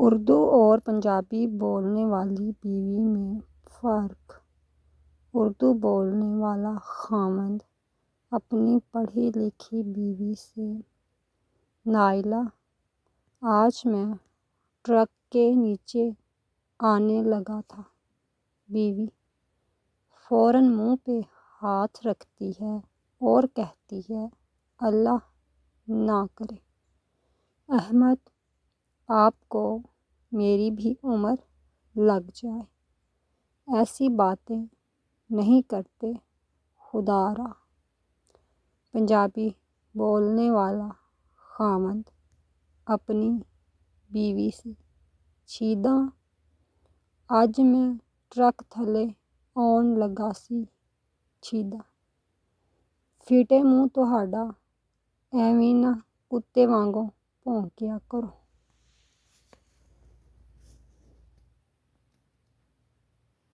उर्दू और पंजाबी बोलने वाली बीवी में फ़र्क। उर्दू बोलने वाला ख़ावंद अपनी पढ़ी लिखी बीवी से, नाइला, आज मैं ट्रक के नीचे आने लगा था। बीवी फ़ौरन मुंह पे हाथ रखती है और कहती है, अल्लाह ना करे अहमद आपको मेरी भी उम्र लग जाए। ऐसी बातें नहीं करते खुदारा। पंजाबी बोलने वाला ख़ावंद अपनी बीवी से, छीदा अज मैं ट्रक थले आउण लगा सी। छीदा फिटे मूँह तुहाडा, एवें ना कुत्ते वांगों भौंकिया करो।